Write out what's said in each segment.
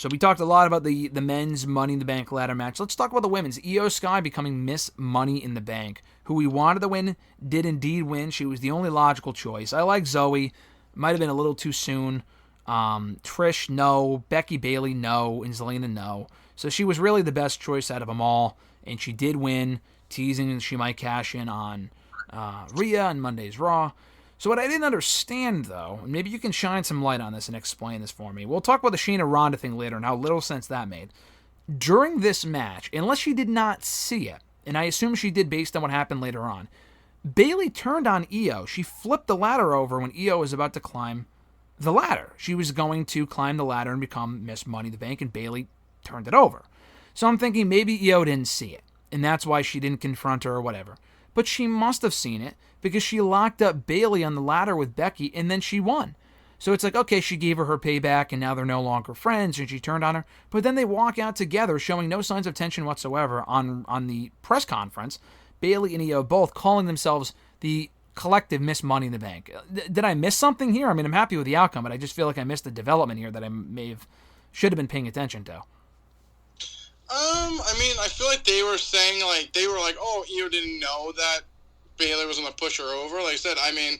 So we talked a lot about the men's Money in the Bank ladder match. Let's talk about the women's. IYO SKY becoming Miss Money in the Bank, who we wanted to win, did indeed win. She was the only logical choice. I like Zoe. Might have been a little too soon. Trish, no. Becky Bailey, no. And Zelina, no. So she was really the best choice out of them all, and she did win, teasing she might cash in on Rhea on Monday's Raw. So what I didn't understand, though, and maybe you can shine some light on this and explain this for me. We'll talk about the Shayna Ronda thing later and how little sense that made. During this match, unless she did not see it, and I assume she did based on what happened later on, Bayley turned on IYO. She flipped the ladder over when IYO was about to climb the ladder. She was going to climb the ladder and become Miss Money in the Bank, and Bayley turned it over. So I'm thinking maybe IYO didn't see it, and that's why she didn't confront her or whatever. But she must have seen it, because she locked up Bayley on the ladder with Becky, and then she won. So it's like, okay, she gave her payback, and now they're no longer friends, and she turned on her. But then they walk out together, showing no signs of tension whatsoever on the press conference. Bayley and IYO both calling themselves the collective Miss Money in the Bank. Did I miss something here? I mean, I'm happy with the outcome, but I just feel like I missed the development here that I should have been paying attention to. I mean, I feel like they were saying, like, oh, IYO didn't know that Bayley was going to push her over. Like I said, I mean,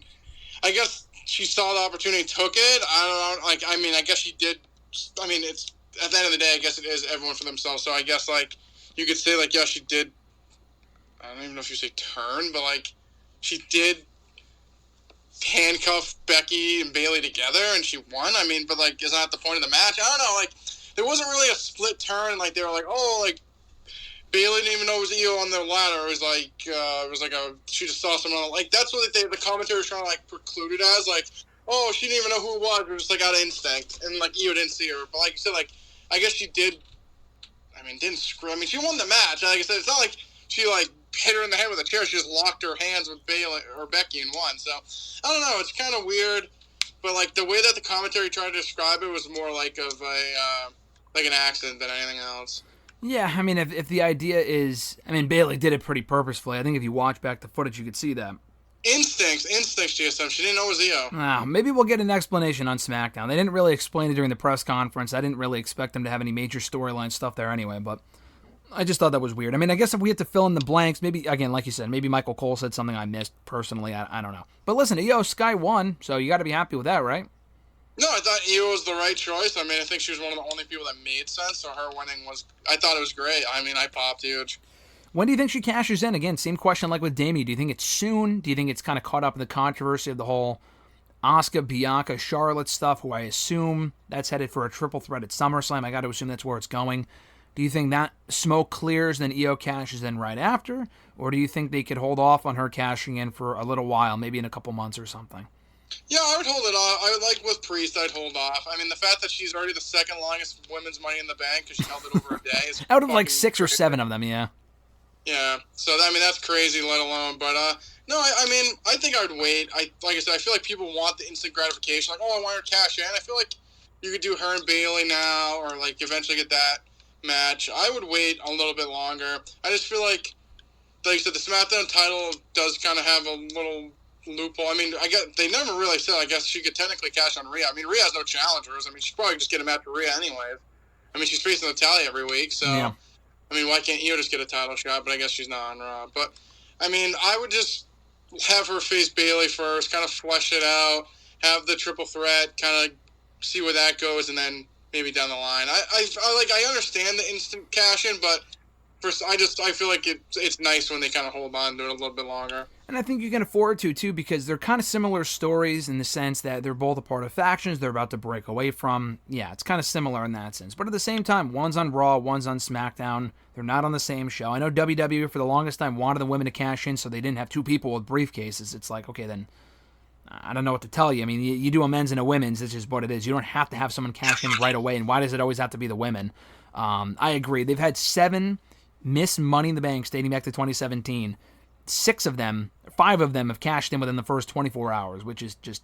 I guess she saw the opportunity, took it. I don't know. Like, I mean, I guess she did. I mean, it's at the end of the day, I guess it is everyone for themselves. So I guess, like, you could say, like, yeah, she did. I don't even know if you say turn, but, like, she did handcuff Becky and Bayley together, and she won. I mean, but, like, isn't that the point of the match? I don't know. Like, there wasn't really a split turn. Like, they were like, oh, like, Bayley didn't even know it was IYO on the ladder. It was like she just saw someone. Like, that's what the commentator was trying to, like, preclude it as. Like, oh, she didn't even know who it was. It was just, like, out of instinct. And, like, IYO didn't see her. But, like you said, like, I guess she did. I mean, didn't screw. I mean, she won the match. Like I said, it's not like she, like, hit her in the head with a chair. She just locked her hands with Bayley or Becky and won. So, I don't know. It's kind of weird. But, like, the way that the commentary tried to describe it was more like of like an accident than anything else. Yeah, I mean, if the idea is... I mean, Bayley did it pretty purposefully. I think if you watch back the footage, you could see that. Instincts, GSM. She didn't know it was IYO. Maybe we'll get an explanation on SmackDown. They didn't really explain it during the press conference. I didn't really expect them to have any major storyline stuff there anyway, but I just thought that was weird. I mean, I guess if we had to fill in the blanks, maybe, again, like you said, maybe Michael Cole said something I missed personally. I don't know. But listen, IYO SKY won, so you got to be happy with that, right? No, I thought IYO was the right choice. I mean, I think she was one of the only people that made sense, so her winning was... I thought it was great. I mean, I popped huge. When do you think she cashes in? Again, same question like with Damien. Do you think it's soon? Do you think it's kind of caught up in the controversy of the whole Asuka, Bianca, Charlotte stuff, who I assume that's headed for a triple threat at SummerSlam? I got to assume that's where it's going. Do you think that smoke clears, then IYO cashes in right after? Or do you think they could hold off on her cashing in for a little while, maybe in a couple months or something? Yeah, I would hold it off. I would, like with Priest, I'd hold off. I mean, the fact that she's already the second longest women's Money in the Bank because she held it over a day is out of like 6 or 7 of them, yeah. Yeah, so I mean that's crazy, let alone. But no, I mean I think I would wait. Like I said, I feel like people want the instant gratification. Like, oh, I want her to cash in. I feel like you could do her and Bayley now, or like eventually get that match. I would wait a little bit longer. I just feel like you said, the SmackDown title does kind of have a little loophole. I mean, I guess they never really said. I guess she could technically cash on Rhea. I mean, Rhea has no challengers. I mean, she'd probably just get a match with Rhea anyway. I mean, she's facing Natalya every week, so. Yeah. I mean, why can't IYO just get a title shot? But I guess she's not on Raw. But, I mean, I would just have her face Bayley first, kind of flesh it out, have the triple threat, kind of see where that goes, and then maybe down the line. I understand the instant cash-in, but I feel like it's nice when they kind of hold on to it a little bit longer. And I think you can afford to, too, because they're kind of similar stories in the sense that they're both a part of factions they're about to break away from. Yeah, it's kind of similar in that sense. But at the same time, one's on Raw, one's on SmackDown. They're not on the same show. I know WWE for the longest time wanted the women to cash in so they didn't have 2 people with briefcases. It's like, okay, then I don't know what to tell you. I mean, you do a men's and a women's. It's just what it is. You don't have to have someone cash in right away. And why does it always have to be the women? I agree. They've had 7 Miss Money in the Bank dating back to 2017. 5 of them have cashed in within the first 24 hours, which is just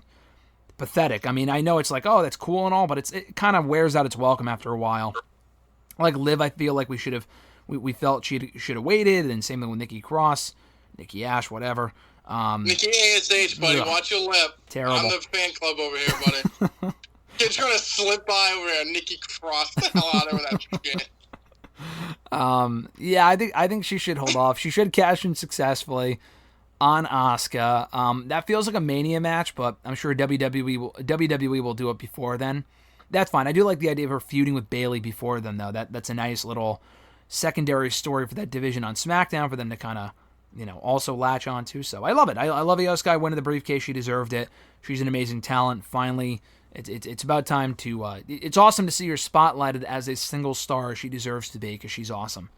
pathetic. I mean, I know it's like, oh, that's cool and all, but it kind of wears out its welcome after a while. Like Liv, I feel like we felt she should have waited, and same thing with Nikki Cross, Nikki Ash, whatever. Nikki ASH, buddy, watch your lip. Terrible. I'm the fan club over here, buddy. You're trying to slip by over there. Nikki Cross the hell out of that shit. Yeah, I think she should hold off. She should cash in successfully on Asuka. That feels like a Mania match, but I'm sure WWE will do it before then. That's fine. I do like the idea of her feuding with Bayley before then, though. That's a nice little secondary story for that division on SmackDown for them to kind of, also latch on to. So I love it. I love IYO SKY winning the briefcase. She deserved it. She's an amazing talent. Finally, it's about time to. It's awesome to see her spotlighted as a single star she deserves to be because she's awesome.